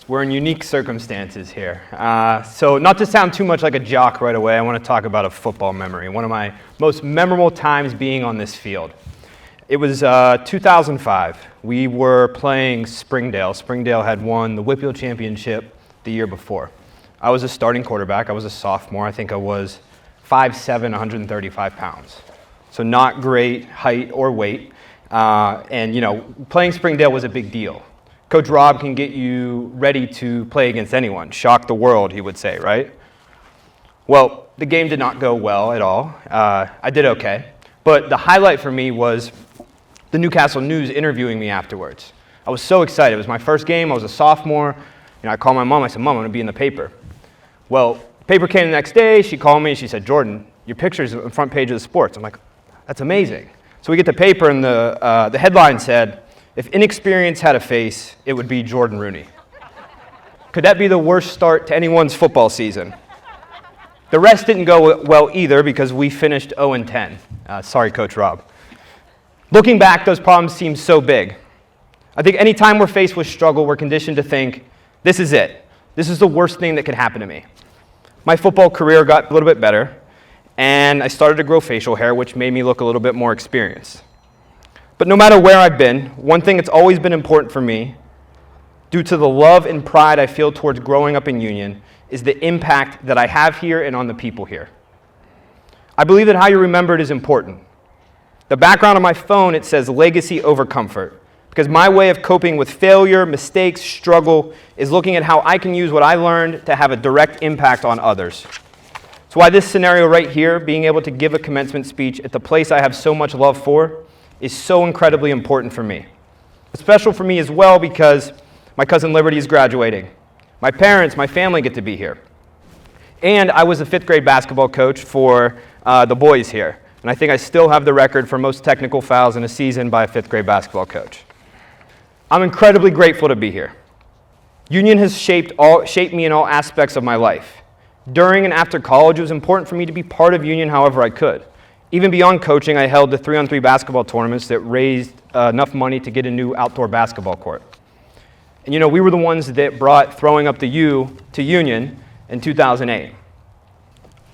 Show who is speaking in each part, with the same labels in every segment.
Speaker 1: We're in unique circumstances here. So not to sound too much like a jock right away, I want to talk about a football memory. One of my most memorable times being on this field. It was 2005. We were playing Springdale. Springdale had won the Whitfield Championship the year before. I was a starting quarterback. I was a sophomore. I think I was 5'7", 135 pounds. So not great height or weight. And you know, playing Springdale was a big deal. Coach Rob can get you ready to play against anyone. Shock the world, he would say, right? Well, the game did not go well at all. I did okay. But the highlight for me was the Newcastle News interviewing me afterwards. I was so excited. It was my first game. I was a sophomore. You know, I called my mom. I said, "Mom, I'm going to be in the paper." Well, the paper came the next day. She called me. She said, "Jordan, your picture's on the front page of the Sports." I'm like, "That's amazing." So we get the paper, and the headline said, "If inexperience had a face, it would be Jordon Rooney." Could that be the worst start to anyone's football season? The rest didn't go well either because we finished 0-10. Sorry, Coach Rob. Looking back, those problems seem so big. I think any time we're faced with struggle, we're conditioned to think, this is it. This is the worst thing that could happen to me. My football career got a little bit better, and I started to grow facial hair, which made me look a little bit more experienced. But no matter where I've been, one thing that's always been important for me, due to the love and pride I feel towards growing up in Union, is the impact that I have here and on the people here. I believe that how you're remembered is important. The background on my phone, it says legacy over comfort, because my way of coping with failure, mistakes, struggle, is looking at how I can use what I learned to have a direct impact on others. That's why this scenario right here, being able to give a commencement speech at the place I have so much love for, is so incredibly important for me. It's special for me as well because my cousin Liberty is graduating. My parents, my family get to be here. And I was a 5th grade basketball coach for the boys here. And I think I still have the record for most technical fouls in a season by a 5th grade basketball coach. I'm incredibly grateful to be here. Union has shaped me in all aspects of my life. During and after college, it was important for me to be part of Union however I could. Even beyond coaching, I held the 3-on-3 basketball tournaments that raised enough money to get a new outdoor basketball court. And you know, we were the ones that brought throwing up the U to Union in 2008.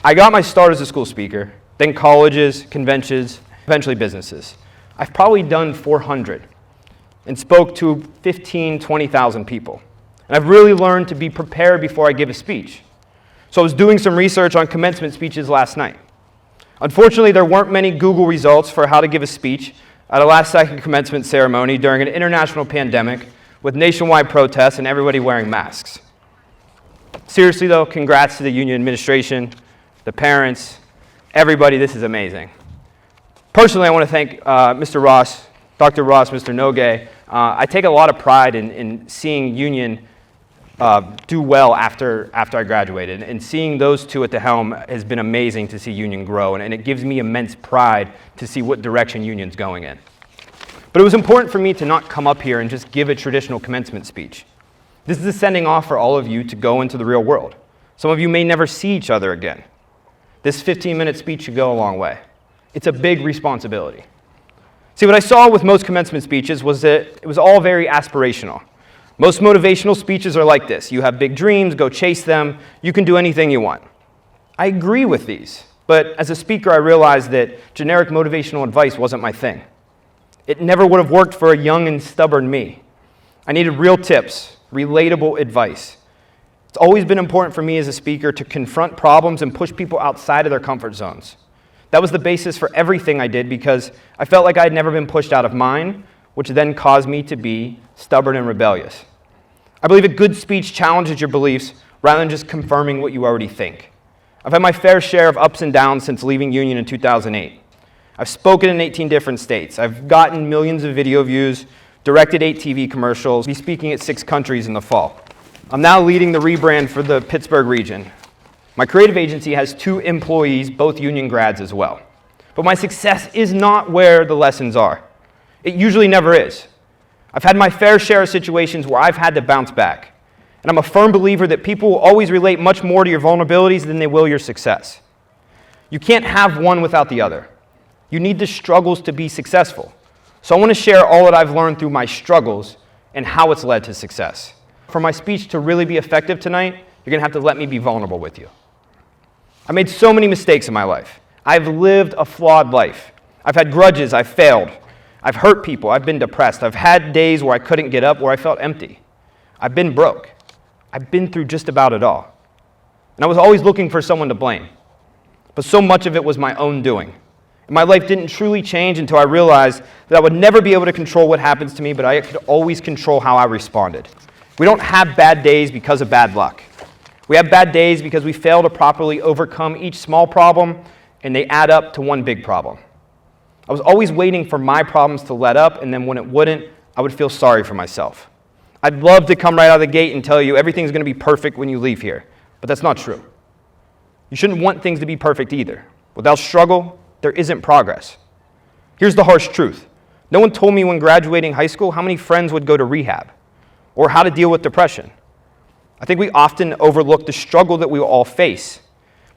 Speaker 1: I got my start as a school speaker, then colleges, conventions, eventually businesses. I've probably done 400 and spoke to 15,000, 20,000 people. And I've really learned to be prepared before I give a speech. So I was doing some research on commencement speeches last night. Unfortunately, there weren't many Google results for how to give a speech at a last-second commencement ceremony during an international pandemic with nationwide protests and everybody wearing masks. Seriously, though, congrats to the Union administration, the parents, everybody. This is amazing. Personally, I want to thank Mr. Ross, Dr. Ross, Mr. Nogue. I take a lot of pride in seeing Union do well after I graduated. And seeing those two at the helm has been amazing to see Union grow. And it gives me immense pride to see what direction Union's going in. But it was important for me to not come up here and just give a traditional commencement speech. This is a sending off for all of you to go into the real world. Some of you may never see each other again. This 15-minute speech should go a long way. It's a big responsibility. See, what I saw with most commencement speeches was that it was all very aspirational. Most motivational speeches are like this. You have big dreams, go chase them, you can do anything you want. I agree with these, but as a speaker I realized that generic motivational advice wasn't my thing. It never would have worked for a young and stubborn me. I needed real tips, relatable advice. It's always been important for me as a speaker to confront problems and push people outside of their comfort zones. That was the basis for everything I did because I felt like I had never been pushed out of mine, which then caused me to be stubborn and rebellious. I believe a good speech challenges your beliefs rather than just confirming what you already think. I've had my fair share of ups and downs since leaving Union in 2008. I've spoken in 18 different states. I've gotten millions of video views, directed 8 TV commercials, be speaking at 6 countries in the fall. I'm now leading the rebrand for the Pittsburgh region. My creative agency has 2 employees, both Union grads as well. But my success is not where the lessons are. It usually never is. I've had my fair share of situations where I've had to bounce back. And I'm a firm believer that people will always relate much more to your vulnerabilities than they will your success. You can't have one without the other. You need the struggles to be successful. So I want to share all that I've learned through my struggles and how it's led to success. for my speech to really be effective tonight, you're going to have to let me be vulnerable with you. I made so many mistakes in my life. I've lived a flawed life. I've had grudges. I've failed. I've hurt people. I've been depressed. I've had days where I couldn't get up, where I felt empty. I've been broke. I've been through just about it all. And I was always looking for someone to blame. But so much of it was my own doing. And my life didn't truly change until I realized that I would never be able to control what happens to me, but I could always control how I responded. We don't have bad days because of bad luck. We have bad days because we fail to properly overcome each small problem, and they add up to one big problem. I was always waiting for my problems to let up, and then when it wouldn't, I would feel sorry for myself. I'd love to come right out of the gate and tell you everything's going to be perfect when you leave here, but that's not true. You shouldn't want things to be perfect either. Without struggle, there isn't progress. Here's the harsh truth. No one told me when graduating high school how many friends would go to rehab or how to deal with depression. I think we often overlook the struggle that we all face.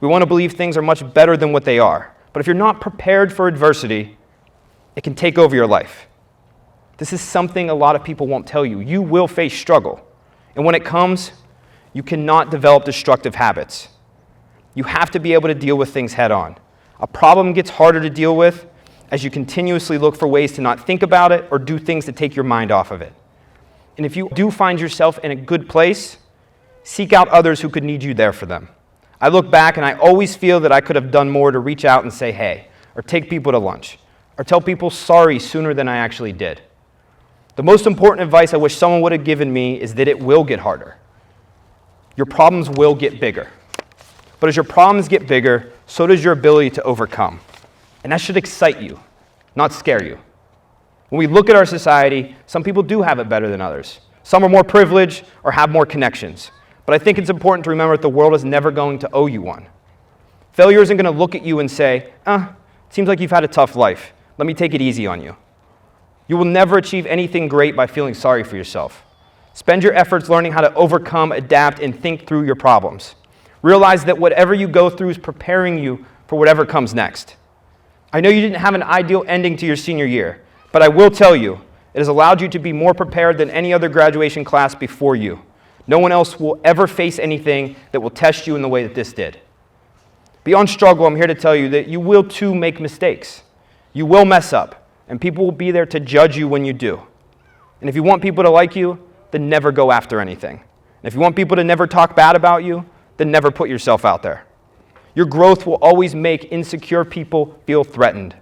Speaker 1: We want to believe things are much better than what they are. But if you're not prepared for adversity, it can take over your life. This is something a lot of people won't tell you. You will face struggle. And when it comes, you cannot develop destructive habits. You have to be able to deal with things head on. A problem gets harder to deal with as you continuously look for ways to not think about it or do things to take your mind off of it. And if you do find yourself in a good place, seek out others who could need you there for them. I look back and I always feel that I could have done more to reach out and say hey, or take people to lunch, or tell people sorry sooner than I actually did. The most important advice I wish someone would have given me is that it will get harder. Your problems will get bigger. But as your problems get bigger, so does your ability to overcome. And that should excite you, not scare you. When we look at our society, some people do have it better than others. Some are more privileged or have more connections. But I think it's important to remember that the world is never going to owe you one. Failure isn't going to look at you and say, it seems like you've had a tough life. Let me take it easy on you. You will never achieve anything great by feeling sorry for yourself. Spend your efforts learning how to overcome, adapt, and think through your problems. Realize that whatever you go through is preparing you for whatever comes next. I know you didn't have an ideal ending to your senior year, but I will tell you, it has allowed you to be more prepared than any other graduation class before you. No one else will ever face anything that will test you in the way that this did. Beyond struggle, I'm here to tell you that you will too make mistakes. You will mess up, and people will be there to judge you when you do. And if you want people to like you, then never go after anything. And if you want people to never talk bad about you, then never put yourself out there. Your growth will always make insecure people feel threatened.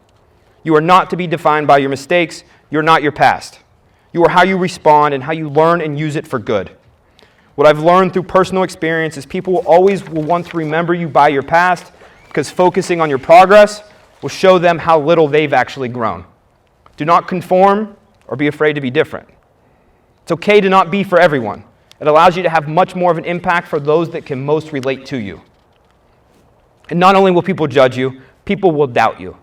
Speaker 1: You are not to be defined by your mistakes. You're not your past. You are how you respond and how you learn and use it for good. What I've learned through personal experience is people will always want to remember you by your past because focusing on your progress will show them how little they've actually grown. Do not conform or be afraid to be different. It's okay to not be for everyone. It allows you to have much more of an impact for those that can most relate to you. And not only will people judge you, people will doubt you.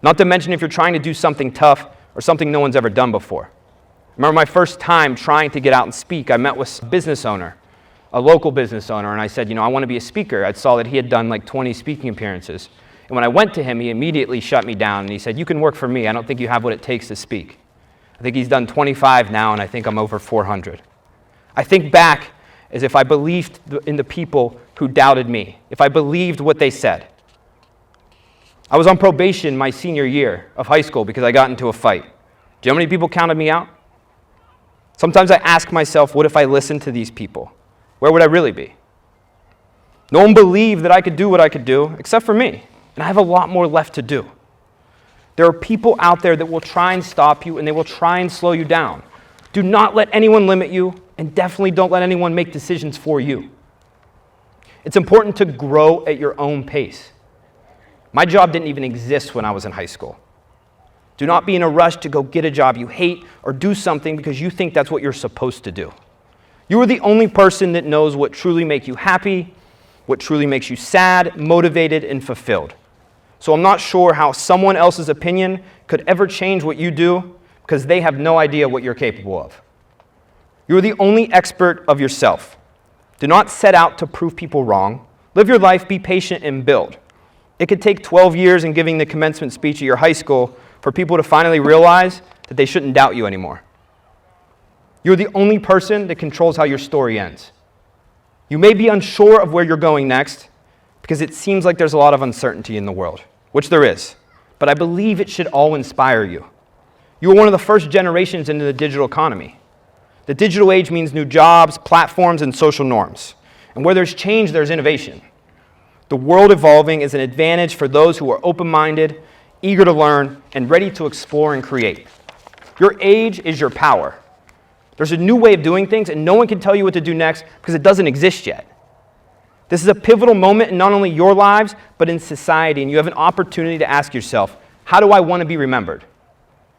Speaker 1: Not to mention if you're trying to do something tough or something no one's ever done before. I remember my first time trying to get out and speak. I met with a business owner, a local business owner, and I said, I want to be a speaker. I saw that he had done like 20 speaking appearances. And when I went to him, he immediately shut me down, and he said, you can work for me. I don't think you have what it takes to speak. I think he's done 25 now, and I think I'm over 400. I think back as if I believed in the people who doubted me, if I believed what they said. I was on probation my senior year of high school because I got into a fight. Do you know how many people counted me out? Sometimes I ask myself, what if I listened to these people? Where would I really be? No one believed that I could do what I could do, except for me. And I have a lot more left to do. There are people out there that will try and stop you, and they will try and slow you down. Do not let anyone limit you, and definitely don't let anyone make decisions for you. It's important to grow at your own pace. My job didn't even exist when I was in high school. Do not be in a rush to go get a job you hate or do something because you think that's what you're supposed to do. You are the only person that knows what truly makes you happy, what truly makes you sad, motivated, and fulfilled. So I'm not sure how someone else's opinion could ever change what you do because they have no idea what you're capable of. You are the only expert of yourself. Do not set out to prove people wrong. Live your life, be patient, and build. It could take 12 years in giving the commencement speech at your high school for people to finally realize that they shouldn't doubt you anymore. You're the only person that controls how your story ends. You may be unsure of where you're going next because it seems like there's a lot of uncertainty in the world, which there is, but I believe it should all inspire you. You are one of the first generations into the digital economy. The digital age means new jobs, platforms, and social norms. And where there's change, there's innovation. The world evolving is an advantage for those who are open-minded, eager to learn, and ready to explore and create. Your age is your power. There's a new way of doing things, and no one can tell you what to do next because it doesn't exist yet. This is a pivotal moment in not only your lives, but in society, and you have an opportunity to ask yourself, how do I want to be remembered?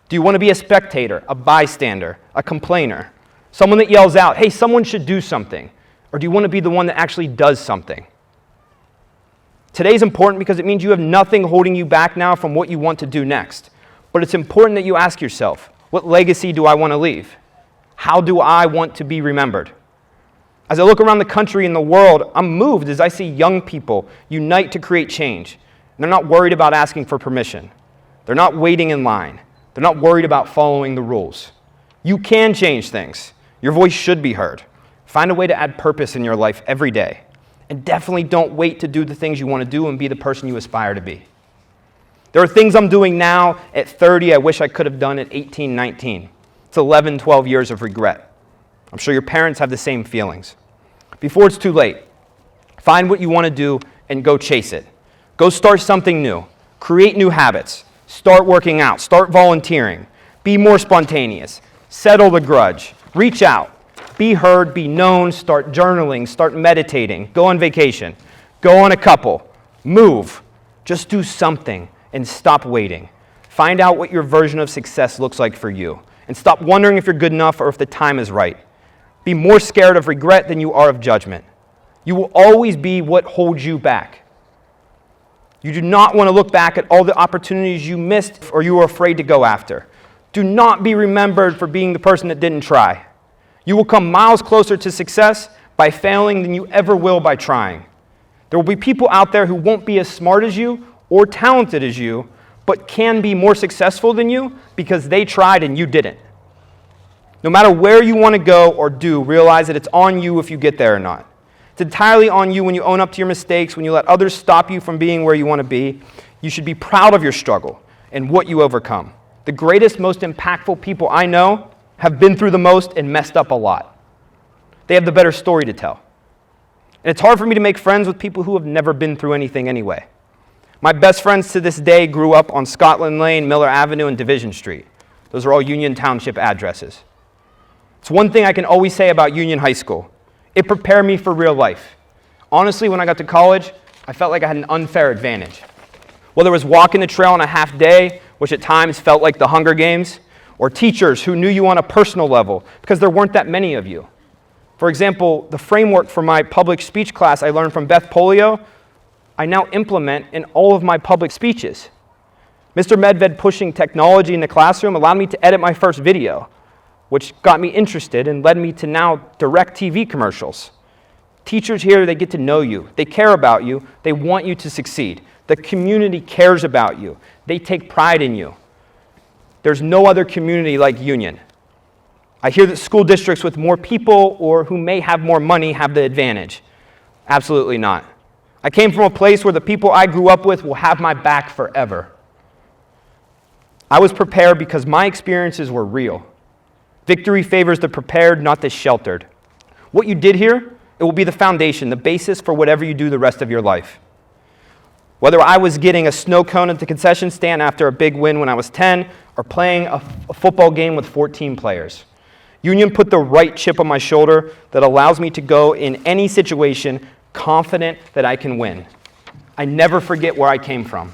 Speaker 1: Do you want to be a spectator, a bystander, a complainer, someone that yells out, hey, someone should do something? Or do you want to be the one that actually does something? Today's important because it means you have nothing holding you back now from what you want to do next. But it's important that you ask yourself, what legacy do I want to leave? How do I want to be remembered? As I look around the country and the world, I'm moved as I see young people unite to create change. And they're not worried about asking for permission. They're not waiting in line. They're not worried about following the rules. You can change things. Your voice should be heard. Find a way to add purpose in your life every day. And definitely don't wait to do the things you want to do and be the person you aspire to be. There are things I'm doing now at 30 I wish I could have done at 18, 19. It's 11, 12 years of regret. I'm sure your parents have the same feelings. Before it's too late, find what you want to do and go chase it. Go start something new. Create new habits. Start working out. Start volunteering. Be more spontaneous. Settle the grudge. Reach out. Be heard, be known, start journaling, start meditating, go on vacation, go on a couple, move. Just do something and stop waiting. Find out what your version of success looks like for you and stop wondering if you're good enough or if the time is right. Be more scared of regret than you are of judgment. You will always be what holds you back. You do not want to look back at all the opportunities you missed or you were afraid to go after. Do not be remembered for being the person that didn't try. You will come miles closer to success by failing than you ever will by trying. There will be people out there who won't be as smart as you or talented as you, but can be more successful than you because they tried and you didn't. No matter where you want to go or do, realize that it's on you if you get there or not. It's entirely on you when you own up to your mistakes, when you let others stop you from being where you want to be. You should be proud of your struggle and what you overcome. The greatest, most impactful people I know have been through the most and messed up a lot. They have the better story to tell. And it's hard for me to make friends with people who have never been through anything anyway. My best friends to this day grew up on Scotland Lane, Miller Avenue, and Division Street. Those are all Union Township addresses. It's one thing I can always say about Union High School. It prepared me for real life. Honestly, when I got to college, I felt like I had an unfair advantage. Whether it was walking the trail on a half day, which at times felt like the Hunger Games, or teachers who knew you on a personal level because there weren't that many of you. For example, the framework for my public speech class I learned from Beth Polio, I now implement in all of my public speeches. Mr. Medved pushing technology in the classroom allowed me to edit my first video, which got me interested and led me to now direct TV commercials. Teachers here, they get to know you. They care about you. They want you to succeed. The community cares about you. They take pride in you. There's no other community like Union. I hear that school districts with more people or who may have more money have the advantage. Absolutely not. I came from a place where the people I grew up with will have my back forever. I was prepared because my experiences were real. Victory favors the prepared, not the sheltered. What you did here, it will be the foundation, the basis for whatever you do the rest of your life. Whether I was getting a snow cone at the concession stand after a big win when I was 10, or playing a football game with 14 players. Union put the right chip on my shoulder that allows me to go in any situation confident that I can win. I never forget where I came from.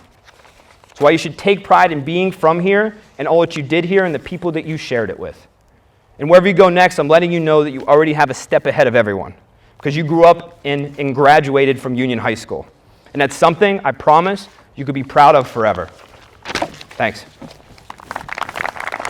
Speaker 1: That's why you should take pride in being from here and all that you did here and the people that you shared it with. And wherever you go next, I'm letting you know that you already have a step ahead of everyone because you grew up and graduated from Union High School. And that's something, I promise, you could be proud of forever. Thanks.